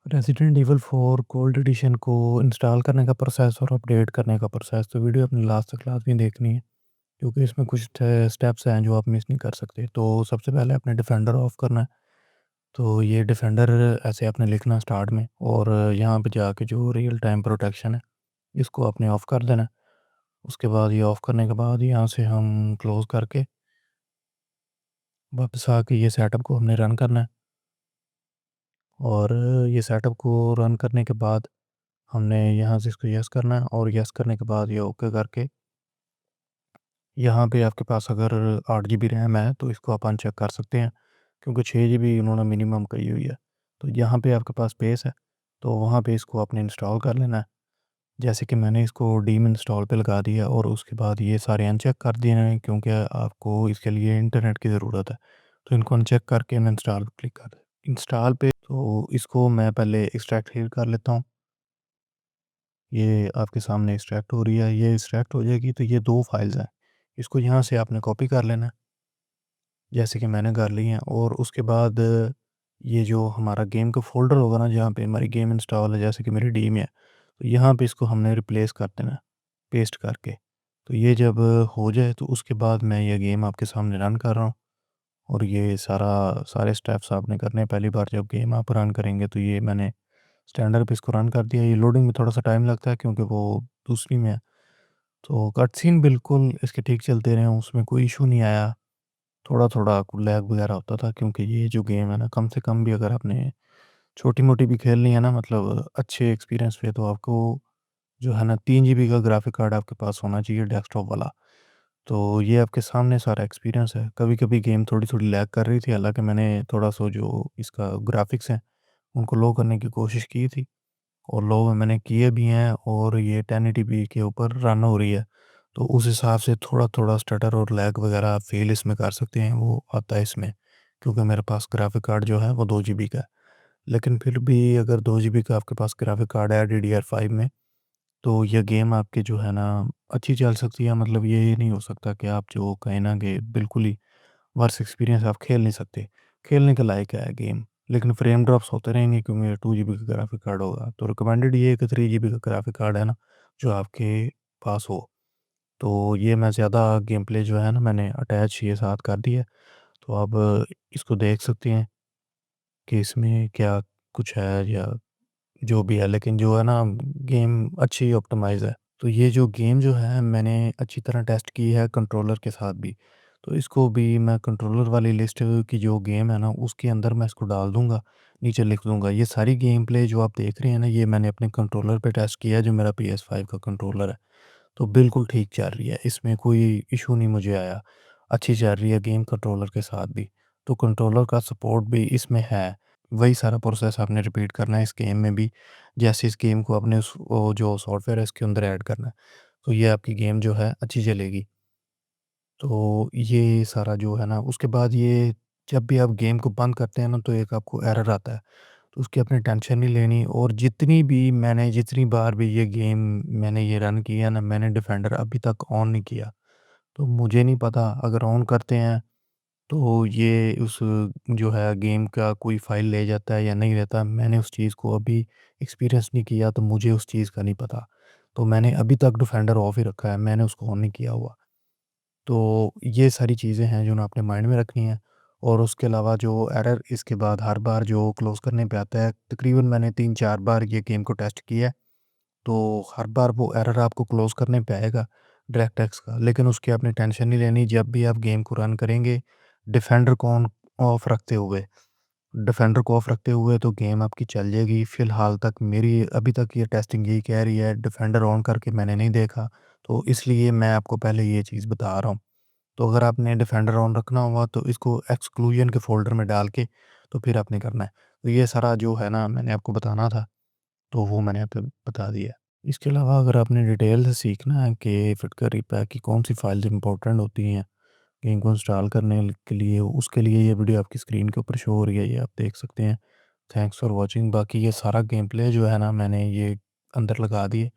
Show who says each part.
Speaker 1: Resident evil 4 gold edition को install करने का प्रोसेस और अपडेट करने का प्रोसेस तो वीडियो अपनी लास्ट तक लाज़मी देखनी है, क्योंकि इसमें कुछ स्टेप्स हैं जो आप मिस नहीं कर सकते। तो सबसे पहले अपने डिफेंडर ऑफ करना है। तो ये डिफेंडर ऐसे आपने लिखना स्टार्ट में, और यहाँ पे जाके जो रियल टाइम प्रोटेक्शन है इसको आपने ऑफ़ कर देना है। उसके बाद ये ऑफ़ करने के बाद यहाँ से हम क्लोज़ करके वापस आके ये सेटअप को हमने रन करना है। और ये सेटअप को रन करने के बाद हमने यहाँ से इसको यस करना है, और यस करने के बाद ये ओके करके यहाँ पे आपके पास अगर 8 जीबी रैम है तो इसको आप अनचेक कर सकते हैं, क्योंकि 6 जीबी उन्होंने मिनिमम कही हुई है। तो यहाँ पे आपके पास स्पेस है, तो वहाँ पे इसको आपने इंस्टॉल कर लेना है। जैसे कि मैंने इसको डीम इंस्टॉल पे लगा दिया और उसके बाद ये सारे अनचेक कर दिए हैं, क्योंकि आपको इसके लिए इंटरनेट की ज़रूरत है। तो इनको अनचेक करके मैं इंस्टॉल पे क्लिक कर दें। इंस्टॉल पे तो इसको मैं पहले एक्सट्रैक्ट क्लियर कर लेता हूँ। ये आपके सामने एक्सट्रैक्ट हो रही है, ये एक्सट्रैक्ट हो जाएगी तो ये 2 फाइल्स हैं। इसको यहाँ से आपने कॉपी कर लेना है, जैसे कि मैंने कर ली है। और उसके बाद ये जो हमारा गेम का फ़ोल्डर होगा ना, जहाँ पे हमारी गेम इंस्टॉल है, जैसे कि मेरी डीम है, तो यहाँ पे इसको हमने रिप्लेस कर देना है, पेस्ट करके। तो ये जब हो जाए तो उसके बाद मैं ये गेम आपके सामने रन कर रहा हूँ, और ये सारे स्टेप्स आपने करने हैं। पहली बार जब गेम आप रन करेंगे तो ये मैंने स्टैंडर्ड पे इसको रन कर दिया। ये लोडिंग में थोड़ा-सा टाइम लगता है, क्योंकि वो दूसरी में है। तो कटसीन बिल्कुल इसके ठीक चलते रहे, उसमें कोई इश्यू नहीं आया। थोड़ा-थोड़ा लैग वगैरह होता था, क्योंकि ये जो गेम है ना, कम से कम भी अगर आपने छोटी-मोटी भी खेलनी है ना, मतलब अच्छे एक्सपीरियंस पे, तो आपको जो है ना 3 जीबी का ग्राफिक कार्ड आपके पास होना चाहिए, डेस्कटॉप वाला। तो ये आपके सामने सारा एक्सपीरियंस है। कभी-कभी गेम थोड़ी-थोड़ी लैग कर रही थी, हालाँकि मैंने थोड़ा-सा जो इसका ग्राफिक्स है, उनको लो करने की कोशिश की थी, और लो मैंने किए भी हैं, और ये 1080p के ऊपर रन हो रही है। तो उस हिसाब से थोड़ा-थोड़ा स्टटर और लैग वगैरह आप फ़ील इसमें कर सकते हैं, वो आता है इसमें। क्योंकि मेरे पास ग्राफिक कार्ड जो है वो 2 जीबी का है। लेकिन फिर भी अगर 2 जीबी का आपके पास ग्राफिक कार्ड है DDR5 में, तो ये गेम आपकी जो है ना अच्छी चल सकती है। मतलब ये नहीं हो सकता कि आप जो कहें ना कि बिल्कुल ही वर्स्ट एक्सपीरियंस आप खेल नहीं सकते। खेलने के लायक है गेम, लेकिन फ्रेम ड्रॉप्स होते रहेंगे, क्योंकि 2 जीबी का ग्राफिक कार्ड होगा। तो रिकमेंडेड ये है कि 3 जीबी का ग्राफिक कार्ड है ना, जो आपके पास हो। तो ये मैं ज़्यादा गेम प्ले जो है ना, मैंने अटैच ये साथ कर दी है। तो आप इसको देख सकते हैं कि इसमें क्या कुछ है या जो भी है, लेकिन जो है ना गेम अच्छी ऑप्टिमाइज़ है। तो ये जो गेम जो है मैंने अच्छी तरह टेस्ट की है कंट्रोलर के साथ भी। तो इसको भी मैं कंट्रोलर वाली लिस्ट की जो गेम है ना, उसके अंदर मैं इसको डाल दूँगा, नीचे लिख दूँगा। ये सारी गेम प्ले जो आप देख रहे हैं ना, ये मैंने अपने कंट्रोलर पे टेस्ट किया है, जो मेरा PS5 का कंट्रोलर है। तो बिल्कुल ठीक चल रही है, इसमें कोई इश्यू नहीं मुझे आया। अच्छी चल रही है गेम कंट्रोलर के साथ भी। तो कंट्रोलर का सपोर्ट भी इसमें है। वही सारा प्रोसेस आपने रिपीट करना है इस गेम में भी, जैसे इस गेम को आपने उस वो जो सॉफ्टवेयर है इसके अंदर ऐड करना है। तो ये आपकी गेम जो है अच्छी चलेगी। तो ये सारा जो है ना, उसके बाद ये जब भी आप गेम को बंद करते हैं ना, तो एक आपको एरर आता है। तो उसकी आपने टेंशन नहीं लेनी, और जितनी बार भी ये गेम मैंने ये रन किया ना, मैंने डिफेंडर अभी तक ऑन नहीं किया। तो मुझे नहीं पता अगर ऑन करते हैं तो ये उस जो है गेम का कोई फ़ाइल ले जाता है या नहीं लेता। मैंने उस चीज़ को अभी एक्सपीरियंस नहीं किया, तो मुझे उस चीज़ का नहीं पता। तो मैंने अभी तक डिफेंडर ऑफ ही रखा है, मैंने उसको ऑन नहीं किया हुआ। तो ये सारी चीज़ें हैं जो ना आपने माइंड में रखनी है। और उसके अलावा जो एरर इसके बाद हर बार जो क्लोज़ करने पे आता है, तकरीबन मैंने 3-4 बार ये गेम को टेस्ट किया है। तो हर बार वो एरर आपको क्लोज़ करने पे आएगा, डायरेक्ट का। लेकिन उसकी आपने टेंशन नहीं लेनी, जब भी आप गेम को रन करेंगे, डिफेंडर को ऑन ऑफ रखते हुए डिफेंडर को ऑफ रखते हुए तो गेम आपकी चल जाएगी। फ़िलहाल तक मेरी अभी तक ये टेस्टिंग यही कह रही है, डिफेंडर ऑन करके मैंने नहीं देखा, तो इसलिए मैं आपको पहले ये चीज़ बता रहा हूँ। तो अगर आपने डिफेंडर ऑन रखना होगा तो इसको एक्सक्लूजन के फ़ोल्डर में डाल के तो फिर आपने करना है। तो ये सारा जो है ना मैंने आपको बताना था, तो वो मैंने आपको बता दिया। इसके अलावा अगर आपने डिटेल से सीखना है कि फिटकर रिपैक की कौन-सी फ़ाइल्स इम्पोर्टेंट होती हैं गेम को इंस्टॉल करने के लिए, उसके लिए ये वीडियो आपकी स्क्रीन के ऊपर शो हो रही है, ये आप देख सकते हैं। Thanks for watching. बाकी ये सारा गेम प्ले जो है ना, मैंने ये अंदर लगा दिए।